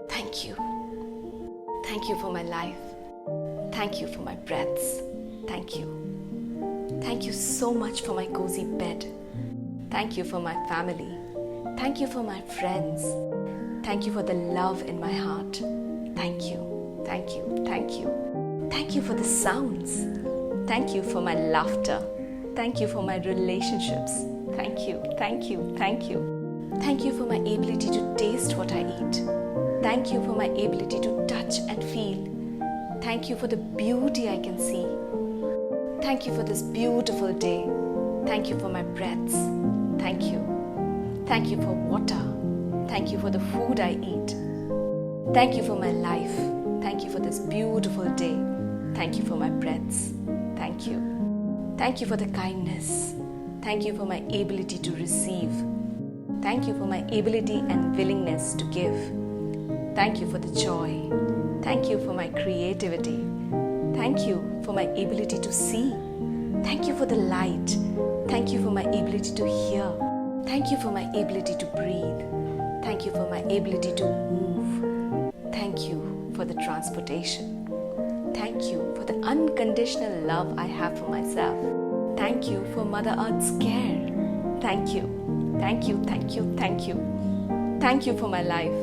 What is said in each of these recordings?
Thank you. Thank you for my life. Thank you for my breaths. Thank you. Thank you so much for my cozy bed. Thank you for my family. Thank you for my friends. Thank you for the love in my heart. Thank you. Thank you. Thank you. Thank you for the sounds. Thank you for my laughter. Thank you for my relationships. Thank you. Thank you. Thank you. Thank you for my ability to taste what I eat. Thank you for my ability to touch and feel. Thank you for the beauty I can see. Thank you for this beautiful day. Thank you for my breaths. Thank you. Thank you for water. Thank you for the food I eat. Thank you for my life. Thank you for this beautiful day. Thank you for my breaths. Thank you. Thank you for the kindness. Thank you for my ability to receive. Thank you for my ability and willingness to give. Thank you for the joy. Thank you for my creativity. Thank you for my ability to see. Thank you for the light. Thank you for my ability to hear. Thank you for my ability to breathe. Thank you for my ability to move. Thank you for the transportation. Thank you for the unconditional love I have for myself. Thank you for Mother Earth's care. Thank you. Thank you, thank you, thank you. Thank you for my life.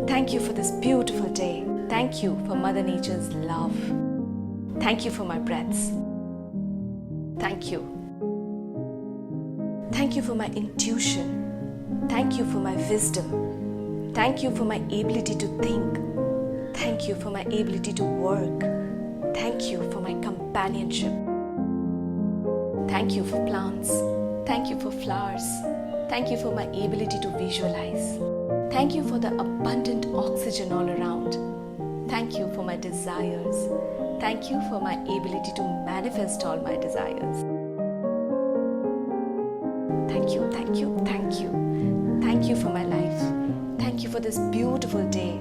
Thank you for this beautiful day. Thank you for Mother Nature's love. Thank you for my breaths. Thank you. Thank you for my intuition. Thank you for my wisdom. Thank you for my ability to think. Thank you for my ability to work. Thank you for my companionship. Thank you for plants. Thank you for flowers. Thank you for my ability to visualize. Thank you for the abundant oxygen all around. Thank you for my desires. Thank you for my ability to manifest all my desires. Thank you, thank you, thank you. Thank you for my life. Thank you for this beautiful day.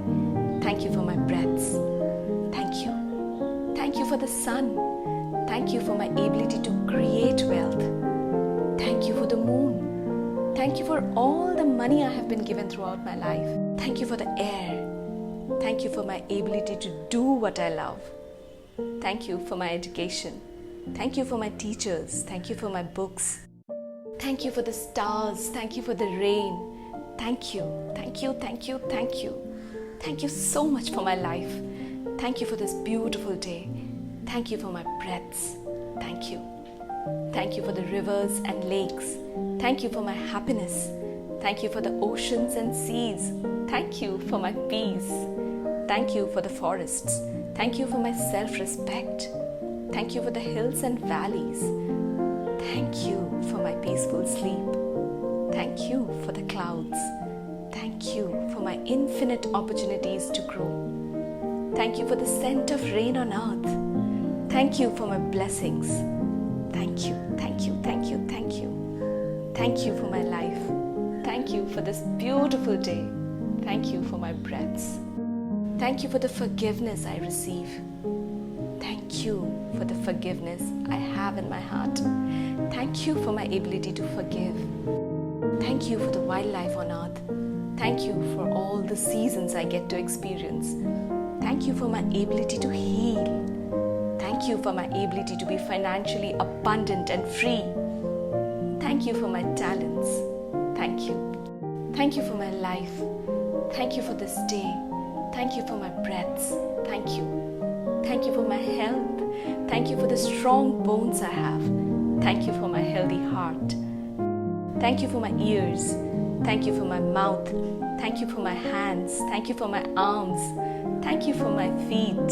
Thank you for my breaths. Thank you. Thank you for the sun. Thank you for my ability to create wealth. Thank you for the moon. Thank you for all the money I have been given throughout my life. Thank you for the air. Thank you for my ability to do what I love. Thank you for my education. Thank you for my teachers. Thank you for my books. Thank you for the stars. Thank you for the rain. Thank you. Thank you. Thank you. Thank you. Thank you so much for my life. Thank you for this beautiful day. Thank you for my breaths. Thank you. Thank you for the rivers and lakes. Thank you for my happiness. Thank you for the oceans and seas. Thank you for my peace. Thank you for the forests. Thank you for my self-respect. Thank you for the hills and valleys. Thank you for my peaceful sleep. Thank you for the clouds. Thank you for my infinite opportunities to grow. Thank you for the scent of rain on earth. Thank you for my blessings. Thank you, thank you, thank you, thank you. Thank you for my life. Thank you for this beautiful day. Thank you for my breaths. Thank you for the forgiveness I receive. Thank you for the forgiveness I have in my heart. Thank you for my ability to forgive. Thank you for the wildlife on earth. Thank you for all the seasons I get to experience. Thank you for my ability to heal. Thank you for my ability to be financially abundant and free. Thank you for my talents. Thank you. Thank you for my life. Thank you for this day. Thank you for my breaths. Thank you. Thank you for my health. Thank you for the strong bones I have. Thank you for my healthy heart. Thank you for my ears. Thank you for my mouth. Thank you for my hands. Thank you for my arms. Thank you for my feet.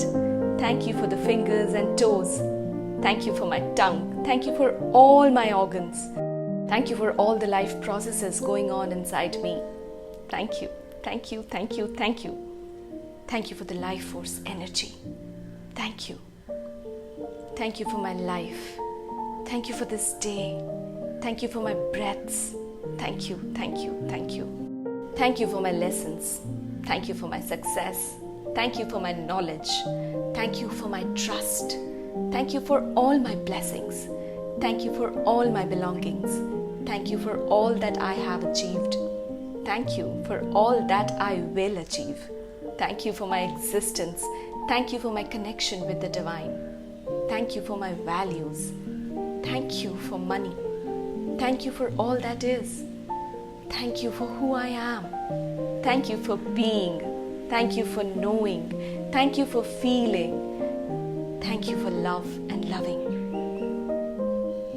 Thank you for the fingers and toes. Thank you for my tongue. Thank you for all my organs. Thank you for all the life processes going on inside me. Thank you. Thank you. Thank you. Thank you. Thank you for the life force energy. Thank you. Thank you for my life. Thank you for this day. Thank you for my breaths. Thank you. Thank you. Thank you. Thank you for my lessons. Thank you for my success. Thank you for my knowledge. Thank you for my trust. Thank you for all my blessings. Thank you for all my belongings. Thank you for all that I have achieved. Thank you for all that I will achieve. Thank you for my existence. Thank you for my connection with the divine. Thank you for my values. Thank you for money. Thank you for all that is. Thank you for who I am. Thank you for being. Thank you for knowing. Thank you for feeling. Thank you for love and loving.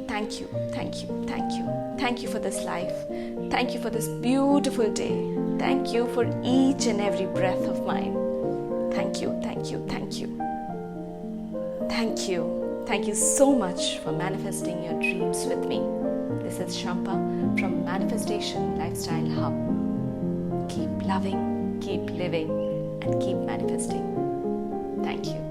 Thank you, thank you, thank you. Thank you for this life. Thank you for this beautiful day. Thank you for each and every breath of mine. Thank you, thank you, thank you. Thank you. Thank you so much for manifesting your dreams with me. This is Shampa from Manifestation Lifestyle Hub. Keep loving, keep living, and keep manifesting. Thank you.